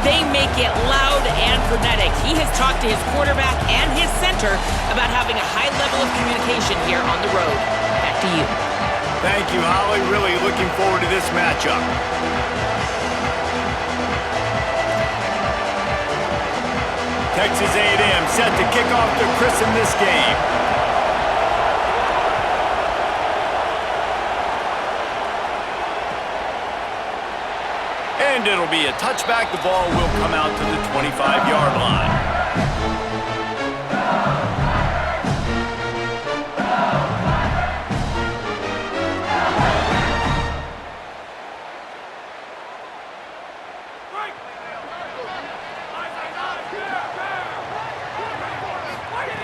They make it loud and frenetic. He has talked to his quarterback and his center about having a high level of communication here on the road. Back to you. Thank you, Holly. Really looking forward to this matchup. Texas A&M set to kick off to christen this game. And it'll be a touchback. The ball will come out to the 25-yard line.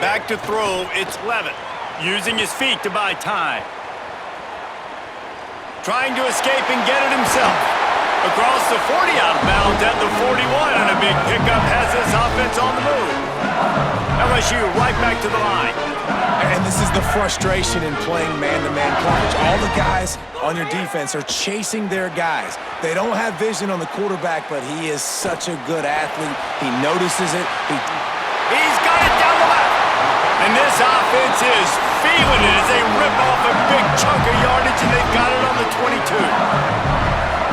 Back to throw, it's Levitt, using his feet to buy time. Trying to escape and get it himself. Across the 40 out of bounds at the 41, and a big pickup has this offense on the move. LSU right back to the line. And this is the frustration in playing man-to-man coverage. All the guys on your defense are chasing their guys. They don't have vision on the quarterback, but he is such a good athlete. He notices it. He's got it down the left. And this offense is feeling it as they rip off a big chunk of yardage, and they've got it on the 22.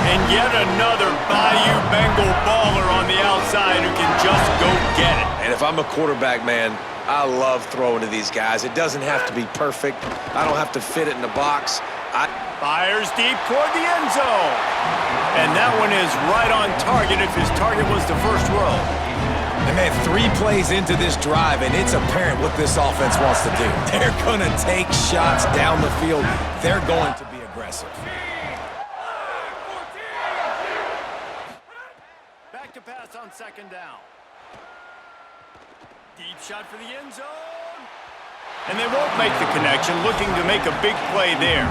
And yet another Bayou Bengal baller on the outside who can just go get it. And if I'm a quarterback, man, I love throwing to these guys. It doesn't have to be perfect. I don't have to fit it in the box. Fires deep toward the end zone. And that one is right on target if his target was the first row. And man, 3 plays into this drive, and it's apparent what this offense wants to do. They're going to take shots down the field. They're going to be aggressive. Back to pass on second down. Deep shot for the end zone. And they won't make the connection, looking to make a big play there.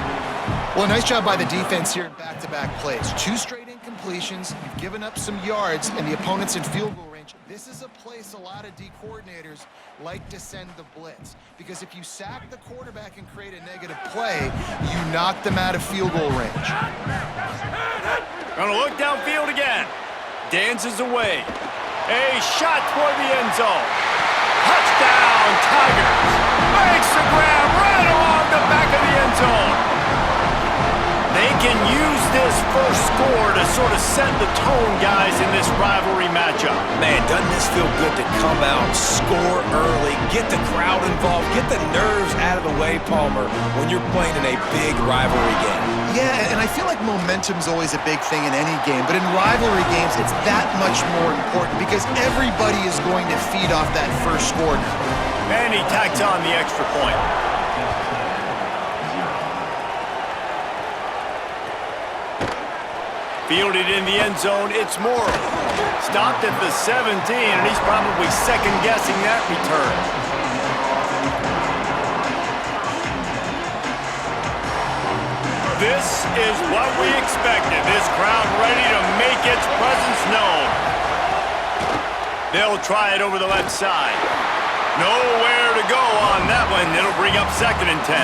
Well, nice job by the defense here in back-to-back plays. 2 straight incompletions. You've given up some yards, and the opponent's in field goal range. This is a place a lot of D coordinators like to send the blitz, because if you sack the quarterback and create a negative play, you knock them out of field goal range. Gonna look downfield again. Dances away. A shot toward the end zone. Touchdown, Tigers. Makes the grab right along the back of the end zone. They can use this first score to sort of set the tone, guys, in this rivalry matchup. Man, doesn't this feel good to come out, score early, get the crowd involved, get the nerves out of the way, Palmer, when you're playing in a big rivalry game? Yeah, and I feel like momentum's always a big thing in any game, but in rivalry games, it's that much more important because everybody is going to feed off that first score now. And he tacks on the extra point. Fielded in the end zone, it's Morrow. Stopped at the 17, and he's probably second-guessing that return. This is what we expected. This crowd ready to make its presence known. They'll try it over the left side. Nowhere to go on that one. It'll bring up 2nd and 10.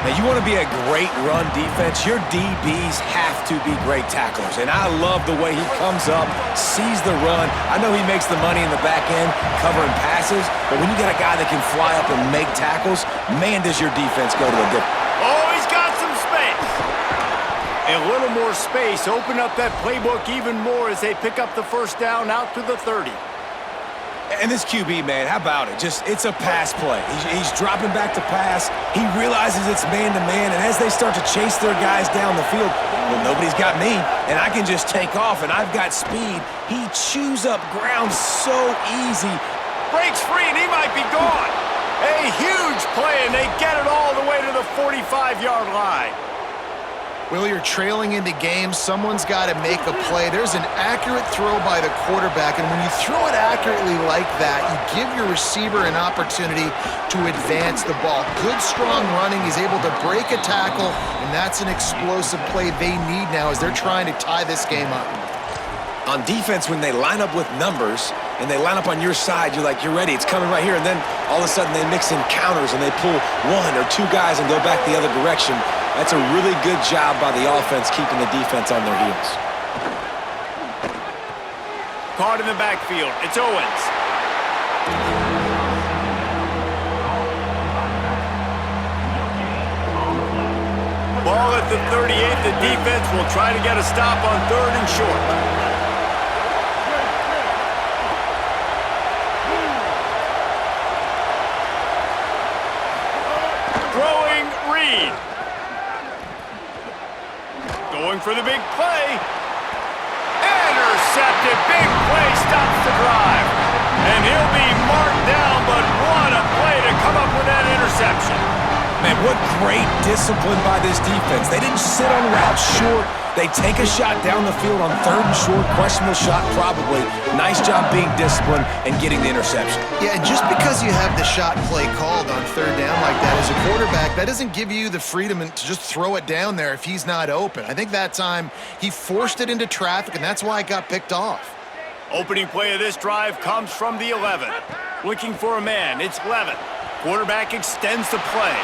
Now, you want to be a great run defense, your DBs have to be great tacklers. And I love the way he comes up, sees the run. I know he makes the money in the back end covering passes, but when you got a guy that can fly up and make tackles, man, does your defense go to a different... Oh, he's got some space. A little more space. Open up that playbook even more as they pick up the first down out to the 30. And this QB, man, how about it? It's a pass play. He's dropping back to pass. He realizes it's man-to-man, and as they start to chase their guys down the field, well, nobody's got me, and I can just take off, and I've got speed. He chews up ground so easy. Breaks free, and he might be gone. A huge play, and they get it all the way to the 45-yard line. Well, you're trailing into games. Someone's got to make a play. There's an accurate throw by the quarterback, and when you throw it accurately like that, you give your receiver an opportunity to advance the ball. Good, strong running. He's able to break a tackle, and that's an explosive play they need now as they're trying to tie this game up. On defense, when they line up with numbers and they line up on your side, you're like, you're ready, it's coming right here. And then all of a sudden they mix in counters and they pull 1 or 2 guys and go back the other direction. That's a really good job by the offense keeping the defense on their heels. Caught in the backfield. It's Owens. Ball at the 38. The defense will try to get a stop on 3rd and short. Throwing Reed. Going for the big play. Intercepted. Big play stops the drive. And he'll be marked down, but what a play to come up with that interception. Man, what great discipline by this defense. They didn't sit on routes short. They take a shot down the field on 3rd and short. Questionable shot, probably. Nice job being disciplined and getting the interception. Yeah, and just because you have the shot play called on 3rd down like that as a quarterback, that doesn't give you the freedom to just throw it down there if he's not open. I think that time he forced it into traffic, and that's why it got picked off. Opening play of this drive comes from the 11. Looking for a man. It's Levin. Quarterback extends the play.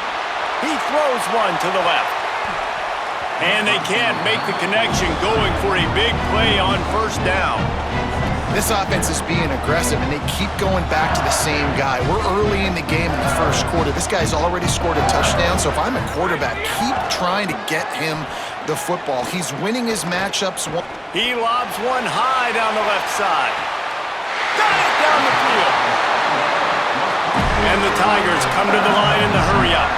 He throws one to the left. And they can't make the connection, going for a big play on 1st down. This offense is being aggressive, and they keep going back to the same guy. We're early in the game in the 1st quarter. This guy's already scored a touchdown, so if I'm a quarterback, keep trying to get him the football. He's winning his matchups. He lobs one high down the left side. Got it down the field. And the Tigers come to the line in the hurry-up.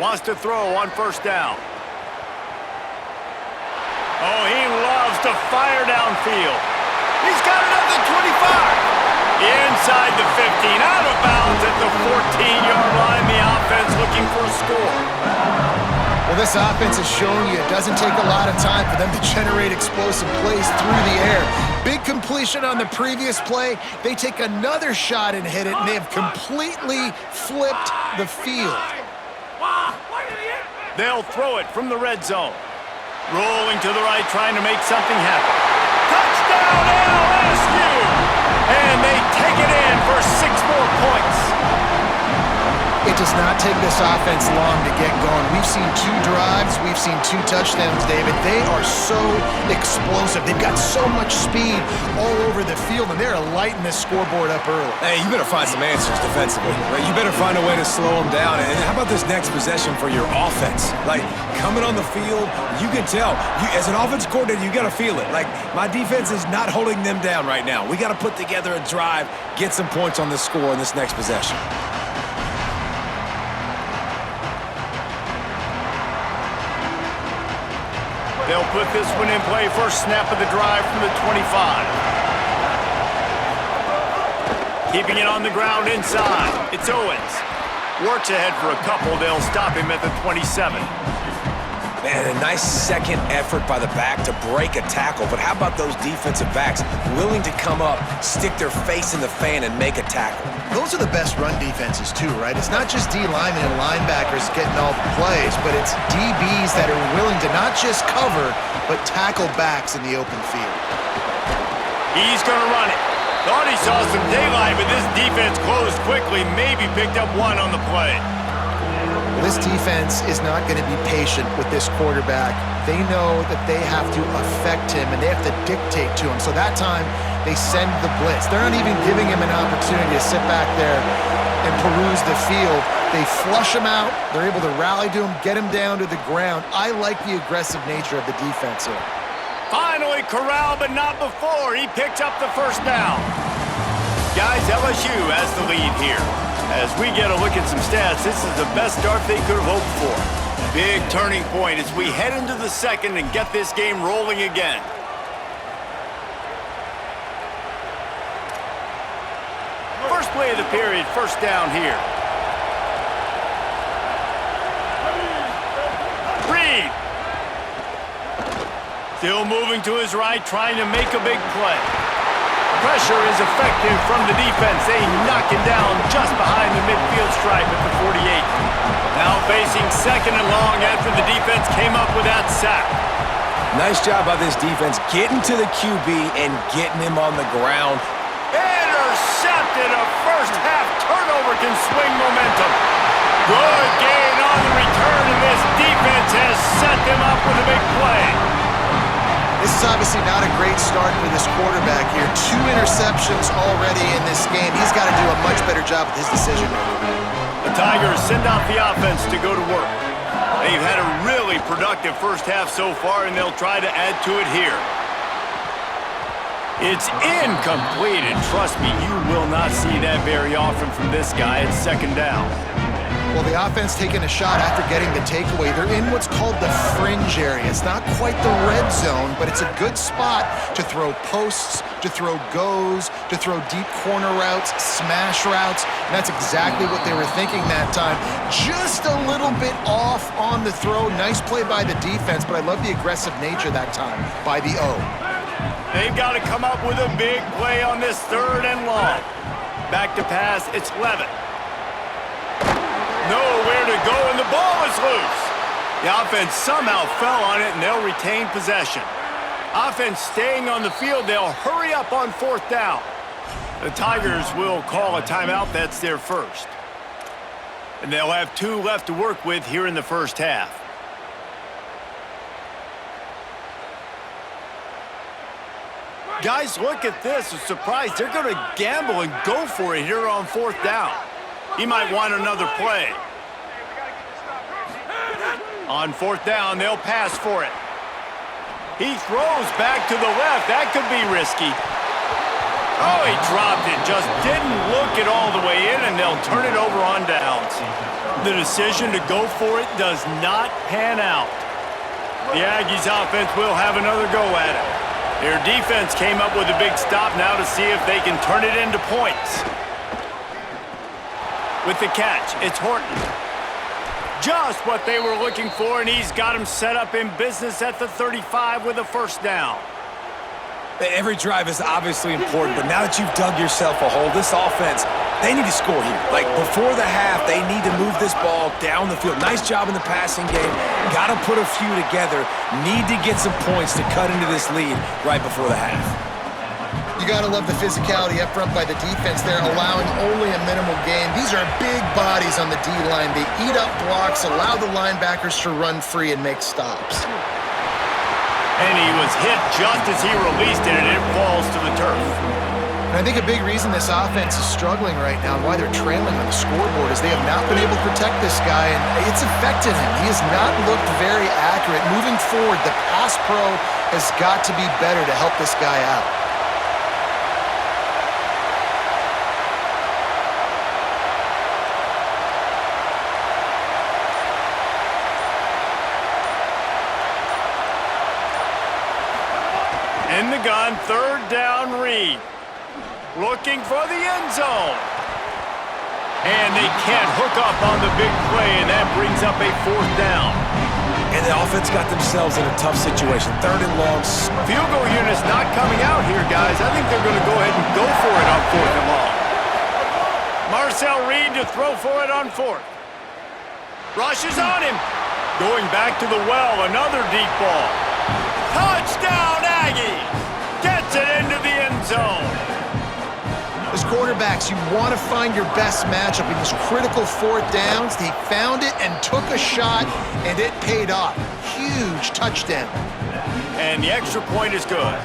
Wants to throw on 1st down. Oh, he loves to fire downfield. He's got it at the 25. Inside the 15, out of bounds at the 14-yard line. The offense looking for a score. Well, this offense is showing you it doesn't take a lot of time for them to generate explosive plays through the air. Big completion on the previous play. They take another shot and hit it, and they have completely flipped the field. They'll throw it from the red zone. Rolling to the right, trying to make something happen. Touchdown LSU! And they take it in for 6 more points. It does not take this offense long to get going. We've seen 2 drives. We've seen 2 touchdowns, David. They are so explosive. They've got so much speed all over the field, and they're lighting this scoreboard up early. Hey, you better find some answers defensively. Right? You better find a way to slow them down. And how about this next possession for your offense? Like, coming on the field, you can tell. As an offense coordinator, you got to feel it. Like, my defense is not holding them down right now. We got to put together a drive, get some points on the score in this next possession. They'll put this one in play. First snap of the drive from the 25. Keeping it on the ground inside. It's Owens. Works ahead for a couple. They'll stop him at the 27. Man, a nice second effort by the back to break a tackle. But how about those defensive backs willing to come up, stick their face in the fan, and make a tackle? Those are the best run defenses, too, right? It's not just D linemen and linebackers getting all the plays, but it's DBs that are willing to not just cover, but tackle backs in the open field. He's going to run it. Thought he saw some daylight, but this defense closed quickly. Maybe picked up one on the play. This defense is not going to be patient with this quarterback. They know that they have to affect him, and they have to dictate to him. So that time, they send the blitz. They're not even giving him an opportunity to sit back there and peruse the field. They flush him out. They're able to rally to him, get him down to the ground. I like the aggressive nature of the defense here. Finally corralled, but not before. He picked up the first down. Guys, LSU has the lead here. As we get a look at some stats, this is the best start they could have hoped for. Big turning point as we head into the second and get this game rolling again. First play of the period, first down here. Reed. Still moving to his right, trying to make a big play. Pressure is effective from the defense. They knock him down just behind the midfield stripe at the 48. Now facing second and long after the defense came up with that sack. Nice job by this defense getting to the QB and getting him on the ground. Intercepted, a first can swing momentum. Good gain on the return, and this defense has set them up with a big play. This is obviously not a great start for this quarterback here. 2 interceptions already in this game. He's got to do a much better job with his decision-making. The Tigers send out the offense to go to work. They've had a really productive first half so far, and they'll try to add to it here. It's incomplete, and trust me, you will not see that very often from this guy. It's second down. Well, the offense taking a shot after getting the takeaway. They're in what's called the fringe area. It's not quite the red zone, but it's a good spot to throw posts, to throw goes, to throw deep corner routes, smash routes. And that's exactly what they were thinking that time. Just a little bit off on the throw. Nice play by the defense, but I love the aggressive nature that time by the O. They've got to come up with a big play on this 3rd and long. Back to pass, it's Levitt. Nowhere to go, and the ball is loose. The offense somehow fell on it, and they'll retain possession. Offense staying on the field, they'll hurry up on 4th down. The Tigers will call a timeout. That's their first. And they'll have 2 left to work with here in the first half. Guys, look at this. A surprise. They're going to gamble and go for it here on 4th down. He might want another play. On 4th down, they'll pass for it. He throws back to the left. That could be risky. Oh, he dropped it. Just didn't look it all the way in, and they'll turn it over on downs. The decision to go for it does not pan out. The Aggies offense will have another go at it. Their defense came up with a big stop now to see if they can turn it into points. With the catch, it's Horton. Just what they were looking for, and he's got him set up in business at the 35 with a first down. Every drive is obviously important, but now that you've dug yourself a hole, this offense, they need to score here. Like, before the half, they need to move this ball down the field. Nice job in the passing game. Got to put a few together. Need to get some points to cut into this lead right before the half. You got to love the physicality up front by the defense there, allowing only a minimal gain. These are big bodies on the D-line. They eat up blocks, allow the linebackers to run free and make stops. And he was hit just as he released it, and it falls to the turf. And I think a big reason this offense is struggling right now and why they're trailing on the scoreboard is they have not been able to protect this guy, and it's affected him. He has not looked very accurate. Moving forward, the pass pro has got to be better to help this guy out. In the gun, 3rd down, Reed. Looking for the end zone. And they can't hook up on the big play, and that brings up a 4th down. And the offense got themselves in a tough situation. 3rd and long. Field goal unit's not coming out here, guys. I think they're going to go ahead and go for it on 4th and long. Marcel Reed to throw for it on 4th. Rushes on him. Going back to the well, another deep ball. Touchdown, Aggies! Gets it into the end zone. As quarterbacks, you want to find your best matchup in these critical 4th downs. He found it and took a shot, and it paid off. Huge touchdown. And the extra point is good.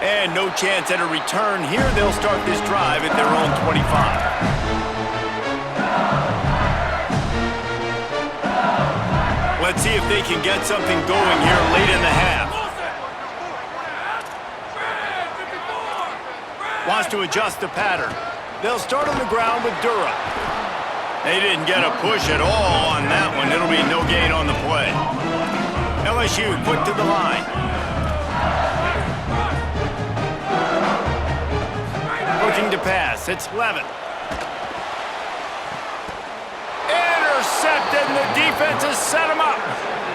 And no chance at a return here. They'll start this drive at their own 25. Let's see if they can get something going here late in the half. Wants to adjust the pattern. They'll start on the ground with Dura. They didn't get a push at all on that one. It'll be no gain on the play. LSU quick to the line. Looking to pass. It's Levitt. Intercepted, and the defense has set him up.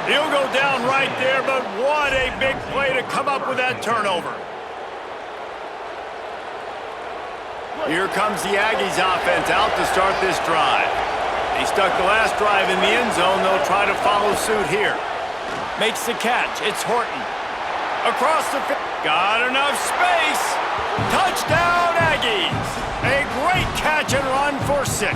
He'll go down right there, but what a big play to come up with that turnover. Here comes the Aggies offense out to start this drive. They stuck the last drive in the end zone. They'll try to follow suit here. Makes the catch. It's Horton. Across the field. Got enough space. Touchdown, Aggies. A great catch and run for 6.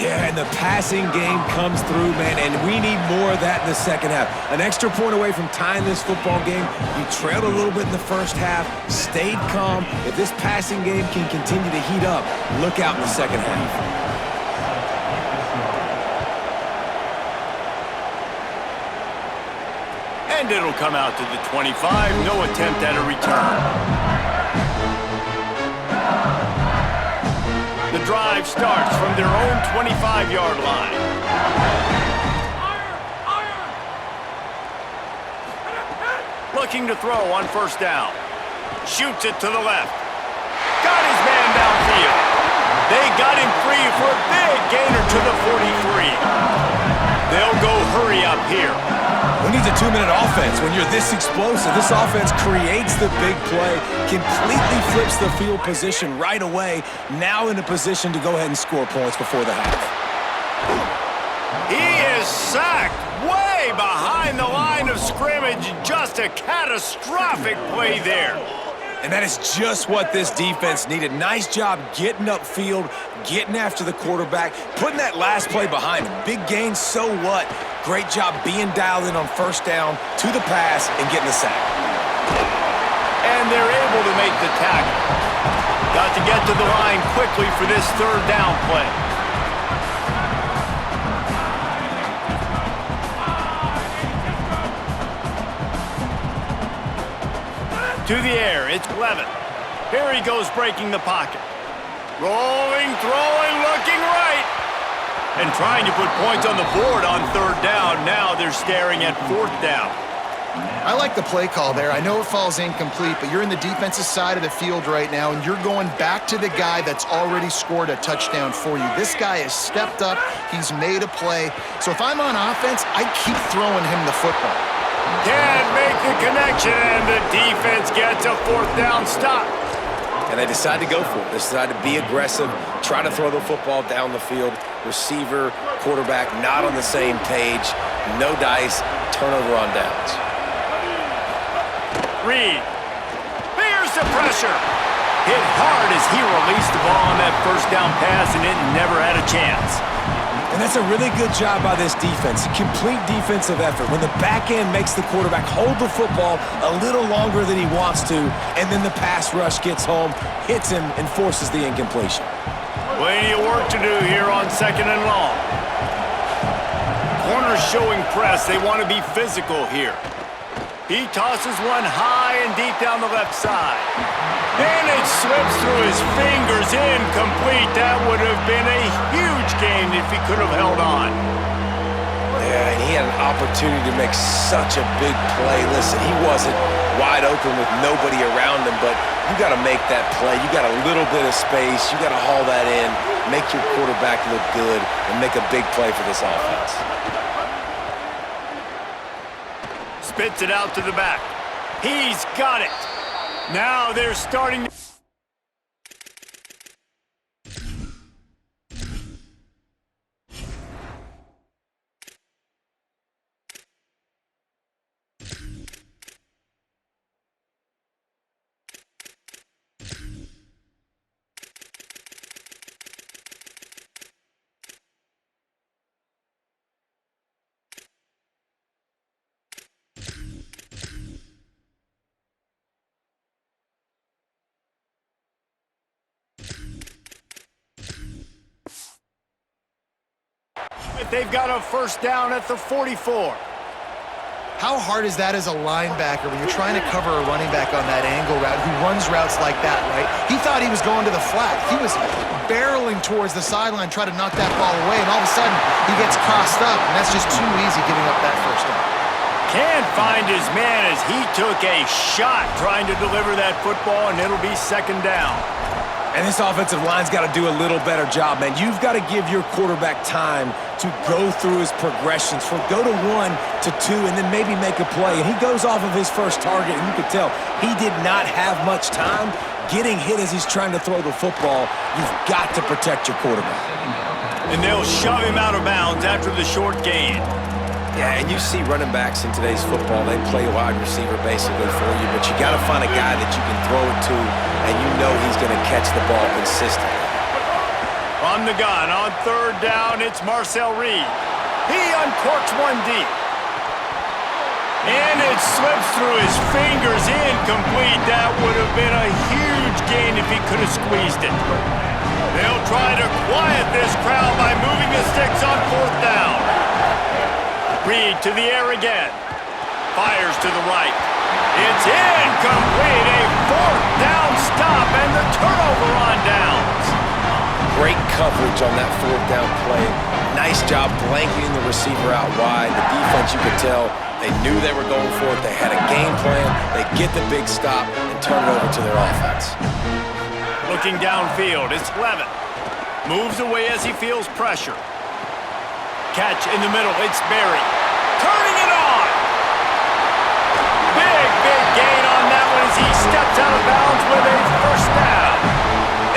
Yeah, and the passing game comes through, man, and we need more of that in the second half. An extra point away from tying this football game. You trailed a little bit in the first half, stayed calm. If this passing game can continue to heat up, look out in the second half. And it'll come out to the 25. No attempt at a return. The drive starts from their own 25-yard line. Looking to throw on first down. Shoots it to the left. Got his man downfield. They got him free for a big gainer to the 43. They'll go hurry up here. Who needs a 2-minute offense when you're this explosive? This offense creates the big play, completely flips the field position right away, now in a position to go ahead and score points before the half. He is sacked way behind the line of scrimmage. Just a catastrophic play there. And that is just what this defense needed. Nice job getting upfield, getting after the quarterback, putting that last play behind him. Big gain, so what? Great job being dialed in on first down to the pass and getting the sack. And they're able to make the tackle. Got to get to the line quickly for this third down play. To the air, it's Levin. Here he goes breaking the pocket. Rolling, throwing, looking right. And trying to put points on the board on third down. Now they're staring at fourth down. I like the play call there. I know it falls incomplete, but you're in the defensive side of the field right now, and you're going back to the guy that's already scored a touchdown for you. This guy has stepped up. He's made a play. So if I'm on offense, I keep throwing him the football. Can't make the connection, and the defense gets a fourth down stop. And they decide to go for it. They decide to be aggressive, try to throw the football down the field. Receiver, quarterback, not on the same page. No dice, turnover on downs. Reed, here's the pressure. Hit hard as he released the ball on that first down pass, and it never had a chance. And that's a really good job by this defense. Complete defensive effort. When the back end makes the quarterback hold the football a little longer than he wants to, and then the pass rush gets home, hits him, and forces the incompletion. Plenty of work to do here on second and long. Corners showing press. They want to be physical here. He tosses one high and deep down the left side. And it slips through his fingers, incomplete. That would have been a huge gain if he could have held on. Yeah, and he had an opportunity to make such a big play. Listen, he wasn't wide open with nobody around him, but you got to make that play. You got a little bit of space. You got to haul that in, make your quarterback look good, and make a big play for this offense. Spits it out to the back. He's got it. Now they're starting to... They've got a first down at the 44. How hard is that as a linebacker when you're trying to cover a running back on that angle route who runs routes like that, right? He thought he was going to the flat. He was barreling towards the sideline, trying to knock that ball away, and all of a sudden he gets crossed up, and that's just too easy giving up that first down. Can't find his man as he took a shot trying to deliver that football, and it'll be second down. And this offensive line's got to do a little better job, man. You've got to give your quarterback time to go through his progressions from go to 1 to 2 and then maybe make a play. And he goes off of his first target, and you can tell he did not have much time getting hit as he's trying to throw the football. You've got to protect your quarterback. And they'll shove him out of bounds after the short gain. Yeah, and you see running backs in today's football, they play wide receiver basically for you, but you got to find a guy that you can throw it to, and you know he's going to catch the ball consistently. From the gun, on third down, it's Marcel Reed. He uncorks one deep. And it slips through his fingers, incomplete. That would have been a huge gain if he could have squeezed it. They'll try to quiet this crowd by moving the sticks on fourth down. Reed to the air again. Fires to the right. It's incomplete. A fourth down stop and the turnover on downs. Great coverage on that fourth down play. Nice job blanketing the receiver out wide. The defense, you could tell, they knew they were going for it. They had a game plan. They get the big stop and turn it over to their offense. Looking downfield, it's Levin. Moves away as he feels pressure. Catch in the middle, it's Berry. Turning it on! Big gain on that one as he steps out of bounds with a first down.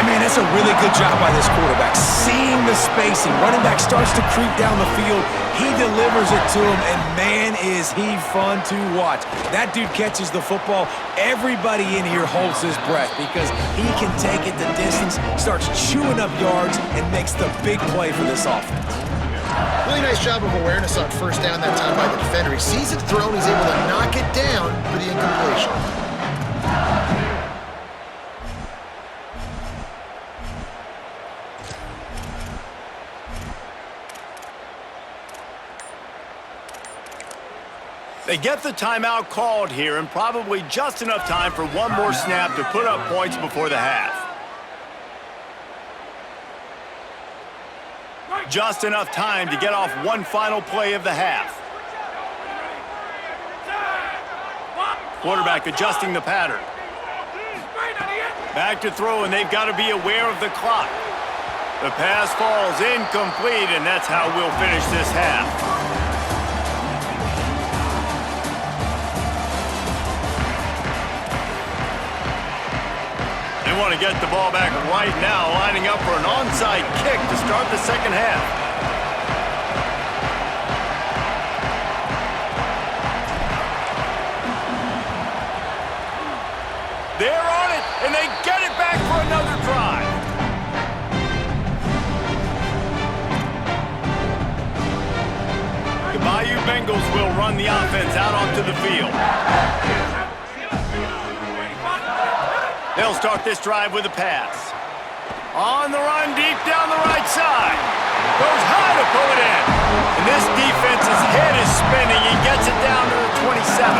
And man, that's a really good job by this quarterback. Seeing the spacing, running back starts to creep down the field. He delivers it to him, and man, is he fun to watch. That dude catches the football. Everybody in here holds his breath because he can take it the distance, starts chewing up yards, and makes the big play for this offense. Really nice job of awareness on first down that time by the defender. He sees it thrown, he's able to knock it down for the incompletion. They get the timeout called here and probably just enough time for one more snap to put up points before the half. Just enough time to get off one final play of the half. Quarterback adjusting the pattern. Back to throw, and they've got to be aware of the clock. The pass falls incomplete, and that's how we'll finish this half. They want to get the ball back right now, lining up for an onside kick to start the second half. They're on it, and they get it back for another drive. The Bayou Bengals will run the offense out onto the field. They'll start this drive with a pass. On the run, deep down the right side. Goes high to pull it in. And this defense's head is spinning. He gets it down to the 27.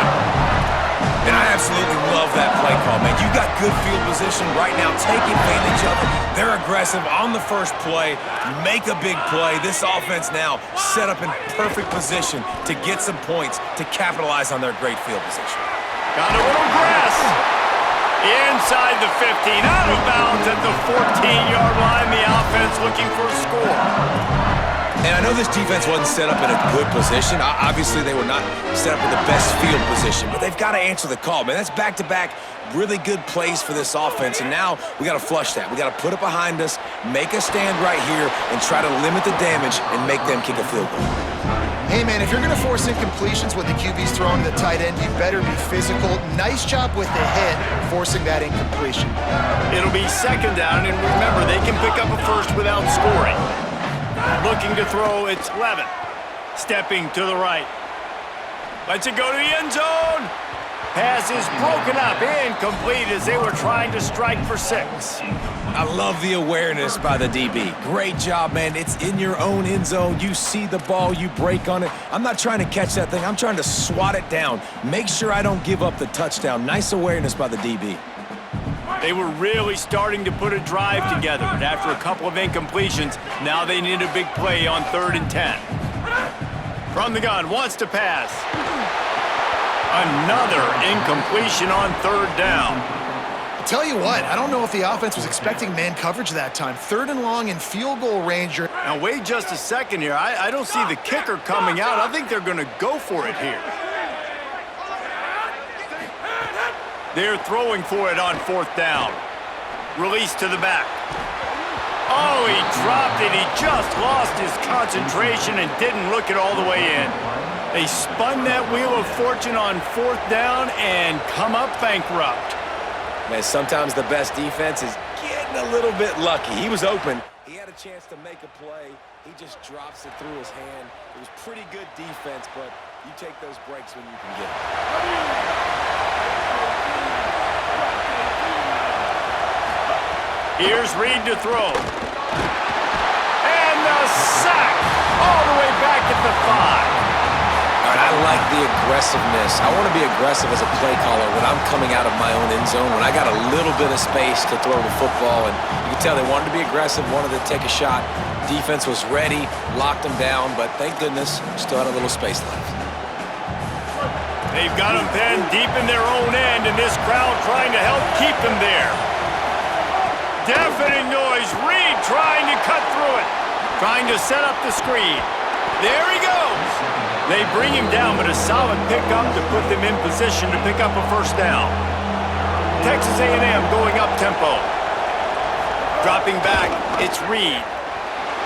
And I absolutely love that play call, man. You got good field position right now. Take advantage of it. They're aggressive on the first play. Make a big play. This offense now set up in perfect position to get some points to capitalize on their great field position. Got a little grass. Inside the 15, out of bounds at the 14-yard line. The offense looking for a score. And I know this defense wasn't set up in a good position. Obviously, they were not set up in the best field position, but they've got to answer the call, man. That's back-to-back really good plays for this offense, and now we got to flush that. We got to put it behind us, make a stand right here, and try to limit the damage and make them kick a field goal. Hey, man, if you're going to force incompletions when the QB's throwing to the tight end, you better be physical. Nice job with the hit, forcing that incompletion. It'll be second down, and remember, they can pick up a first without scoring. Looking to throw, it's Levin. Stepping to the right. Lets it go to the end zone. Pass is broken up, incomplete as they were trying to strike for 6. I love the awareness by the DB. Great job, man. It's in your own end zone. You see the ball, you break on it. I'm not trying to catch that thing. I'm trying to swat it down. Make sure I don't give up the touchdown. Nice awareness by the DB. They were really starting to put a drive together, but after a couple of incompletions, now they need a big play on 3rd and 10. From the gun, wants to pass. Another incompletion on 3rd down. Tell you what, I don't know if the offense was expecting man coverage that time. 3rd and long in field goal range. Now wait just a second here. I don't see the kicker coming out. I think they're going to go for it here. They're throwing for it on 4th down. Release to the back. Oh, he dropped it. He just lost his concentration and didn't look it all the way in. They spun that wheel of fortune on 4th down and come up bankrupt. Man, sometimes the best defense is getting a little bit lucky. He was open. He had a chance to make a play. He just drops it through his hand. It was pretty good defense, but you take those breaks when you can get them. Here's Reed to throw. And the sack all the way back at the 5. All right, I like the aggressiveness. I want to be aggressive as a play caller when I'm coming out of my own end zone, when I got a little bit of space to throw the football. And you can tell they wanted to be aggressive, wanted to take a shot. Defense was ready, locked them down, but thank goodness, still had a little space left. They've got them pinned deep in their own end, and this crowd trying to help keep them there. Deafening noise. Reed trying to cut through it. Trying to set up the screen. There he goes. They bring him down, but a solid pickup to put them in position to pick up a 1st down. Texas A&M going up tempo. Dropping back, it's Reed.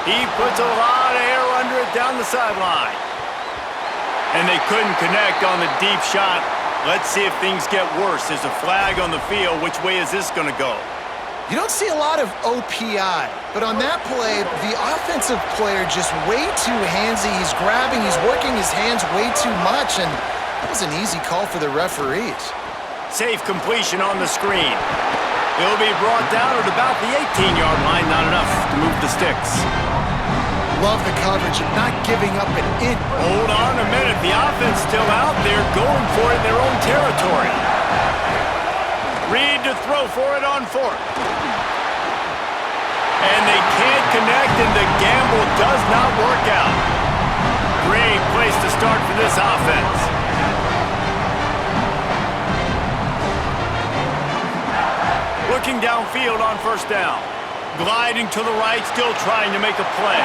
He puts a lot of air under it down the sideline. And they couldn't connect on the deep shot. Let's see if things get worse. There's a flag on the field. Which way is this going to go? You don't see a lot of OPI, but on that play, the offensive player just way too handsy. He's grabbing, he's working his hands way too much, and that was an easy call for the referees. Safe completion on the screen. He'll be brought down at about the 18-yard line, not enough to move the sticks. Love the coverage and not giving up an inch. Hold on a minute. The offense still out there going for it in their own territory. Reed to throw for it on 4th. And they can't connect, and the gamble does not work out. Great place to start for this offense. Looking downfield on 1st down. Gliding to the right, still trying to make a play.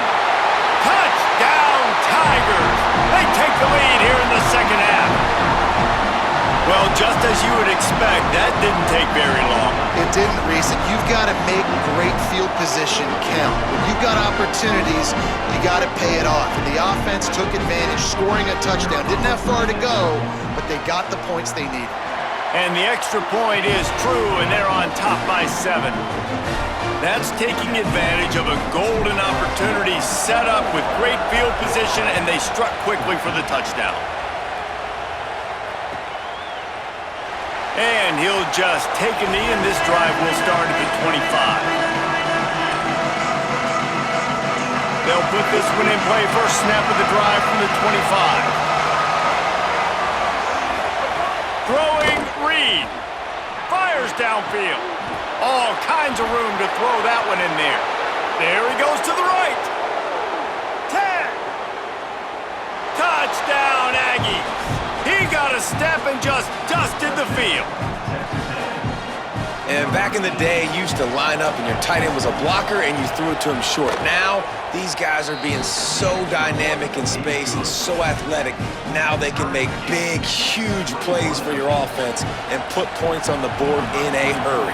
Touchdown, Tigers! They take the lead here in the 2nd half. Well, just as you would expect, that didn't take very long. It didn't, Reese, and you've got to make great field position count. When you've got opportunities, you got to pay it off. And the offense took advantage, scoring a touchdown. Didn't have far to go, but they got the points they needed. And the extra point is true, and they're on top by 7. That's taking advantage of a golden opportunity set up with great field position, and they struck quickly for the touchdown. And he'll just take a knee, and this drive will start at the 25. They'll put this one in play. First snap of the drive from the 25. Throwing Reed. Fires downfield. All kinds of room to throw that one in there. There he goes to the right. 10. Touchdown, Aggies. He got a step and just dusted the field. And back in the day, you used to line up and your tight end was a blocker and you threw it to him short. Now, these guys are being so dynamic in space and so athletic. Now they can make big, huge plays for your offense and put points on the board in a hurry.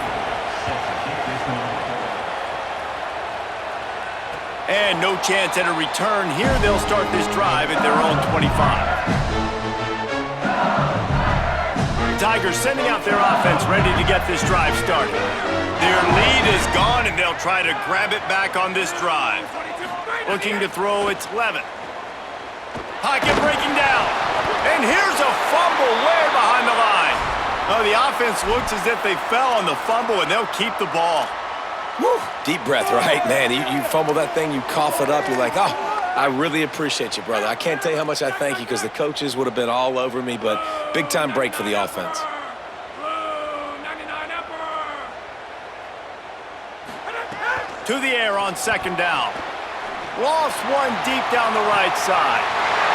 And no chance at a return here. They'll start this drive at their own 25. Tigers sending out their offense ready to get this drive started. Their lead is gone, and they'll try to grab it back on this drive. Looking to throw, it's Levin. Pocket breaking down. And here's a fumble way behind the line. Oh, the offense looks as if they fell on the fumble, and they'll keep the ball. Woo. Deep breath, right, man? You fumble that thing, you cough it up, you're like, oh, I really appreciate you, brother. I can't tell you how much I thank you because the coaches would have been all over me, but big-time break for the offense. To the air on 2nd down. Lost one deep down the right side.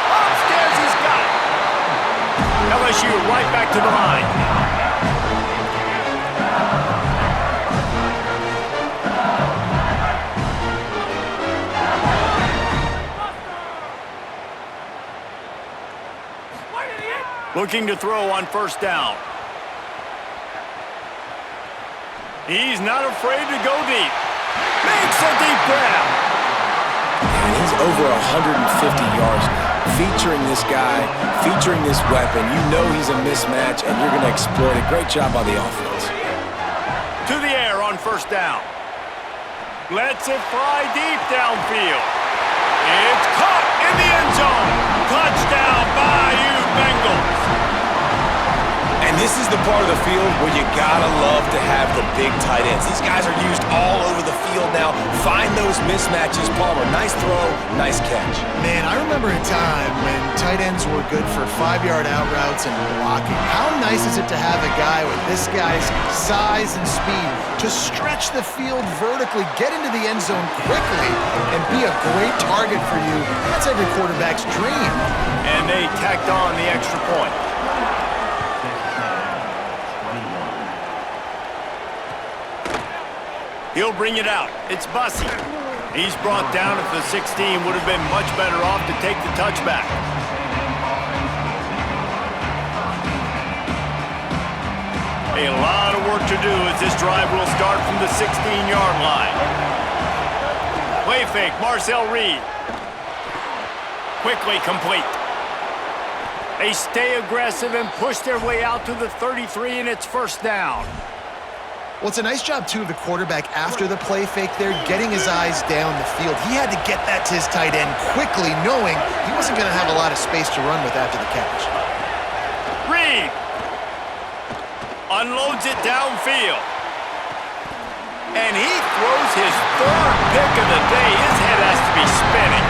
Upstairs he's got it. LSU right back to the line. Looking to throw on 1st down. He's not afraid to go deep. Makes a deep grab. And he's over 150 yards now. featuring this guy, featuring this weapon. You know he's a mismatch, and you're going to exploit it. Great job by the offense. To the air on first down. Lets it fly deep downfield. It's caught in the end zone. Touchdown, Bayou Bengals. And this is the part of the field where you gotta love to have the big tight ends. These guys are used all over the field now. Find those mismatches. Palmer, nice throw, nice catch. Man, I remember a time when tight ends were good for 5-yard out routes and blocking. How nice is it to have a guy with this guy's size and speed to stretch the field vertically, get into the end zone quickly, and be a great target for you? That's every quarterback's dream. And they tacked on the extra point. He'll bring it out. It's Bussey. He's brought down at the 16. Would have been much better off to take the touchback. A lot of work to do as this drive will start from the 16-yard line. Play fake, Marcel Reed. Quickly complete. They stay aggressive and push their way out to the 33, and it's first down. Well, it's a nice job, too, of the quarterback after the play fake there, getting his eyes down the field. He had to get that to his tight end quickly, knowing he wasn't going to have a lot of space to run with after the catch. Reed unloads it downfield. And he throws his third pick of the day. His head has to be spinning.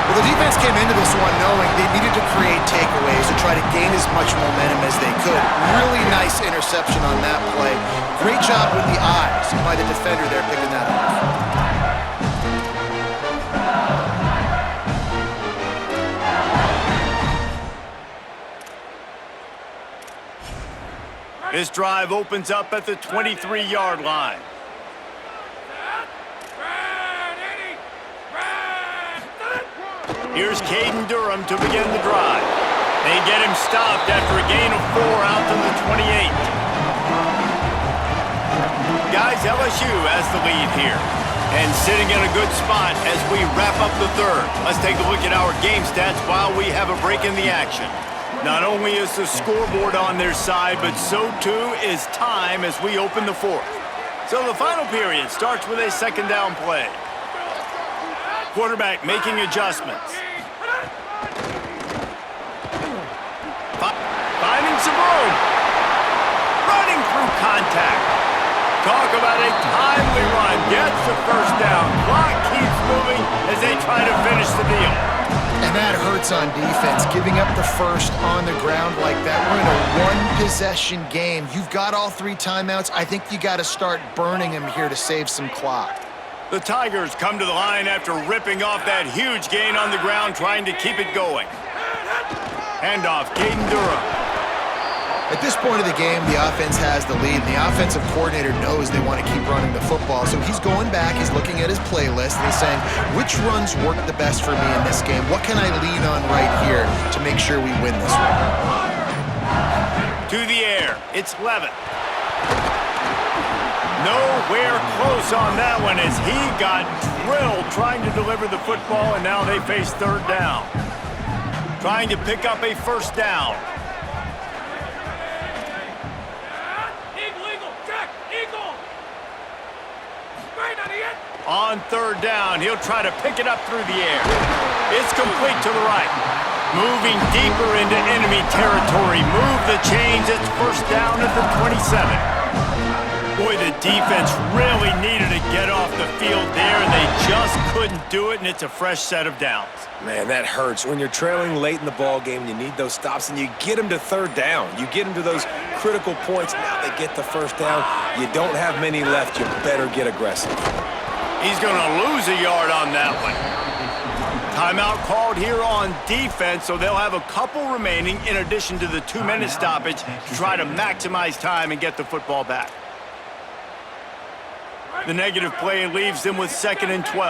Well, the defense came into this one knowing they needed to create takeaways to try to gain as much momentum as they could. Really nice interception on that play. Great job with the eyes by the defender there picking that off. This drive opens up at the 23-yard line. Here's Caden Durham to begin the drive. They get him stopped after a gain of 4 out to the 28. Guys, LSU has the lead here. And sitting in a good spot as we wrap up the third. Let's take a look at our game stats while we have a break in the action. Not only is the scoreboard on their side, but so too is time as we open the fourth. So the final period starts with a second down play. Quarterback making adjustments. Finding some room. Running through contact. Talk about a timely run. Gets the first down. Clock keeps moving as they try to finish the deal. And that hurts on defense, giving up the first on the ground like that. We're in a one-possession game. You've got all 3 timeouts. I think you got to start burning them here to save some clock. The Tigers come to the line after ripping off that huge gain on the ground, trying to keep it going. Handoff, Caden Durham. At this point of the game, the offense has the lead, and the offensive coordinator knows they want to keep running the football. So he's going back, he's looking at his playlist, and he's saying, which runs work the best for me in this game? What can I lean on right here to make sure we win this one? To the air, it's Levitt. Nowhere close on that one as he got drilled trying to deliver the football, and now they face third down. Trying to pick up a first down. On third down, he'll try to pick it up through the air. It's complete to the right. Moving deeper into enemy territory. Move the chains. It's first down at the 27. Boy, the defense really needed to get off the field there, and they just couldn't do it, and it's a fresh set of downs. Man, that hurts. When you're trailing late in the ball game, you need those stops, and you get them to third down. You get them to those critical points. Now they get the first down. You don't have many left. You better get aggressive. He's going to lose a yard on that one. Timeout called here on defense, so they'll have a couple remaining in addition to the 2-minute stoppage to try to maximize time and get the football back. The negative play leaves them with 2nd and 12.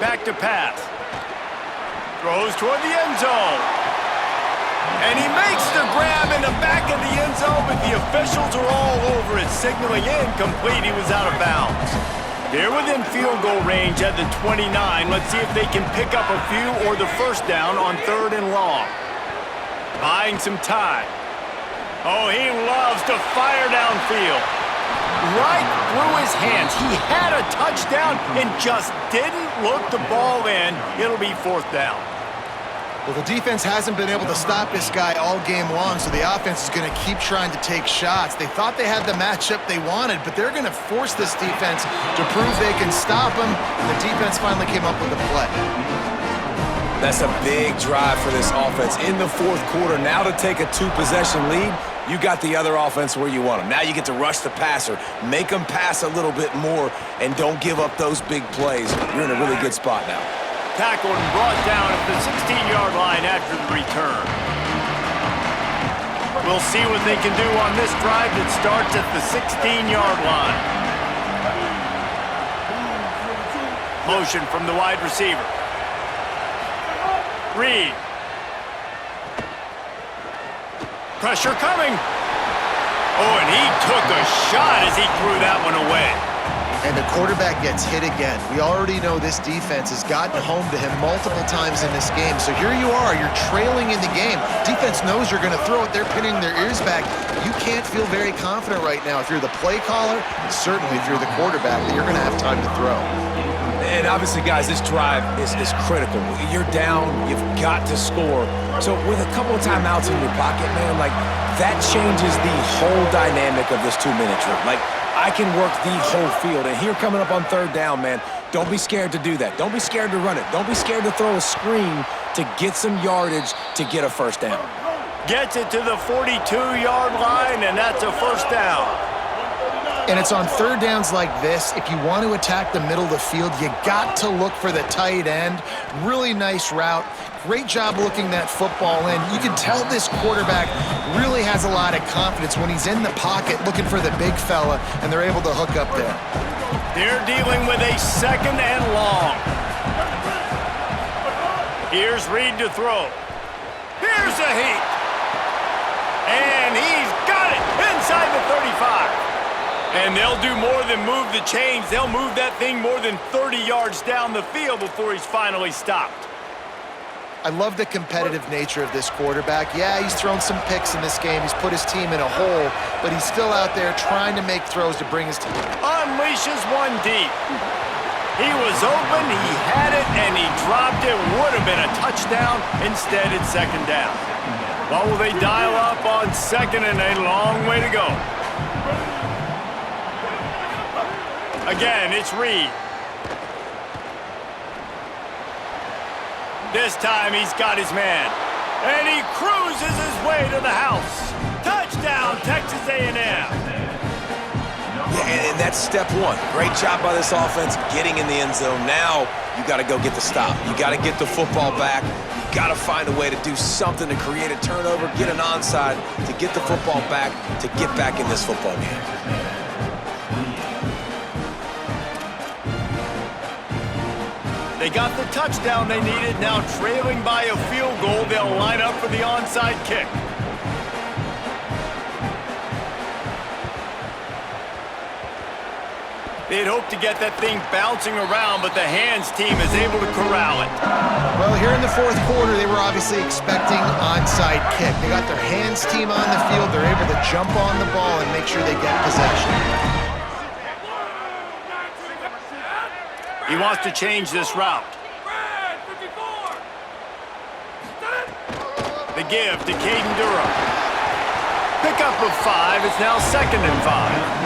Back to pass. Throws toward the end zone. And he makes the grab in the back of the end zone, but the officials are all over it, signaling incomplete. He was out of bounds. They're within field goal range at the 29. Let's see if they can pick up a few or the first down on 3rd and long. Buying some time. Oh, he loves to fire downfield. Right through his hands. He had a touchdown and just didn't look the ball in. It'll be 4th down. Well, the defense hasn't been able to stop this guy all game long, so the offense is going to keep trying to take shots. They thought they had the matchup they wanted, but they're going to force this defense to prove they can stop him, and the defense finally came up with a play. That's a big drive for this offense in the 4th quarter. Now to take a 2-possession lead, you got the other offense where you want them. Now you get to rush the passer, make them pass a little bit more, and don't give up those big plays. You're in a really good spot now. Tackled and brought down at the 16-yard line after the return. We'll see what they can do on this drive that starts at the 16-yard line. Motion from the wide receiver. Reed. Pressure coming. Oh, and he took a shot as he threw that one away. And the quarterback gets hit again. We already know this defense has gotten home to him multiple times in this game. So here you are, you're trailing in the game. Defense knows you're going to throw it. They're pinning their ears back. You can't feel very confident right now if you're the play caller, and certainly if you're the quarterback, that you're going to have time to throw. And obviously, guys, this drive is critical. You're down, you've got to score. So with a couple of timeouts in your pocket, man, like, that changes the whole dynamic of this 2-minute drill. Like, I can work the whole field. And here coming up on 3rd down, man, don't be scared to do that. Don't be scared to run it. Don't be scared to throw a screen to get some yardage to get a 1st down. Gets it to the 42-yard line, and that's a 1st down. And it's on 3rd downs like this. If you want to attack the middle of the field, you got to look for the tight end. Really nice route. Great job looking that football in. You can tell this quarterback really has a lot of confidence when he's in the pocket looking for the big fella, and they're able to hook up there. They're dealing with a 2nd and long. Here's Reed to throw. Here's a heat. And he's got it inside the 35. And they'll do more than move the chains. They'll move that thing more than 30 yards down the field before he's finally stopped. I love the competitive nature of this quarterback. Yeah, he's thrown some picks in this game. He's put his team in a hole, but he's still out there trying to make throws to bring his team. Unleashes one deep. He was open, he had it, and he dropped it. Would have been a touchdown. Instead, it's 2nd down. What will they dial up on 2nd and a long way to go? Again, it's Reed. This time he's got his man. And he cruises his way to the house. Touchdown, Texas A&M. Yeah, and that's step 1. Great job by this offense getting in the end zone. Now you got to go get the stop. You got to get the football back. You got to find a way to do something to create a turnover, get an onside, to get the football back, to get back in this football game. They got the touchdown they needed. Now trailing by a field goal, they'll line up for the onside kick. They'd hoped to get that thing bouncing around, but the hands team is able to corral it. Well, here in the 4th quarter, they were obviously expecting onside kick. They got their hands team on the field. They're able to jump on the ball and make sure they get possession. He wants to change this route. The give to Caden Durham. Pickup of 5. It's now 2nd and 5.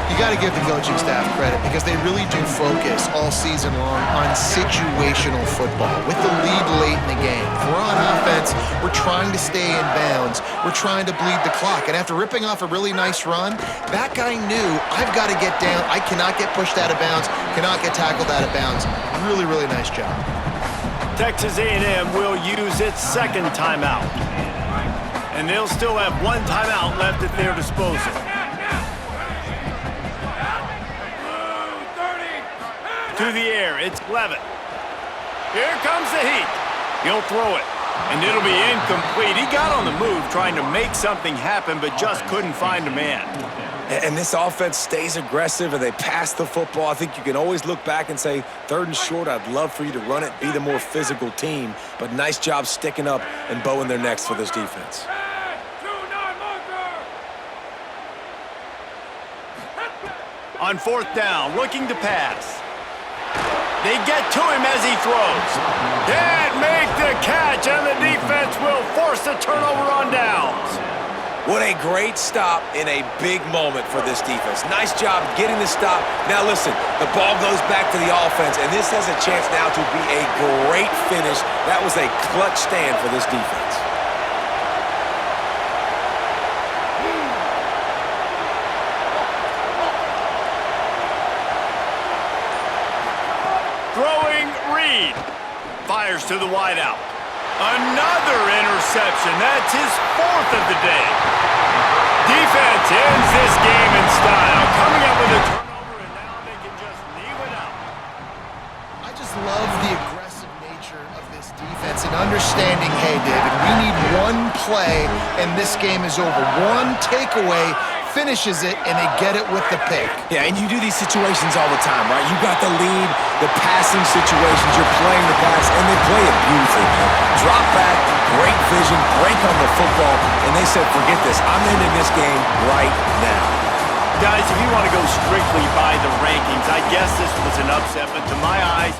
You got to give the coaching staff credit because they really do focus all season long on situational football with the lead late in the game. If we're on offense, we're trying to stay in bounds. We're trying to bleed the clock. And after ripping off a really nice run, that guy knew, I've got to get down. I cannot get pushed out of bounds, cannot get tackled out of bounds. Really, really nice job. Texas A&M will use its 2nd timeout. And they'll still have 1 timeout left at their disposal. To the air, it's Levitt. Here comes the heat. He'll throw it. And it'll be incomplete. He got on the move trying to make something happen, but just couldn't find a man. And this offense stays aggressive and they pass the football. I think you can always look back and say, 3rd and short, I'd love for you to run it, be the more physical team. But nice job sticking up and bowing their necks for this defense. On 4th down, looking to pass. They get to him as he throws. Can't make the catch, and the defense will force a turnover on downs. What a great stop in a big moment for this defense. Nice job getting the stop. Now listen, the ball goes back to the offense, and this has a chance now to be a great finish. That was a clutch stand for this defense. Throwing Reed. Fires to the wideout. Another interception. That's his 4th of the day. Defense ends this game in style. Coming up with a turnover, and now they can just leave it out. I just love the aggressive nature of this defense and understanding, hey, David, we need one play and this game is over. One takeaway finishes it, and they get it with the pick. Yeah, and you do these situations all the time, right? You got the lead, the passing situations, you're playing the pass, and they play it beautifully, man. Drop back, great vision, break on the football, and they said, forget this, I'm ending this game right now. Guys, if you want to go strictly by the rankings, I guess this was an upset, but to my eyes,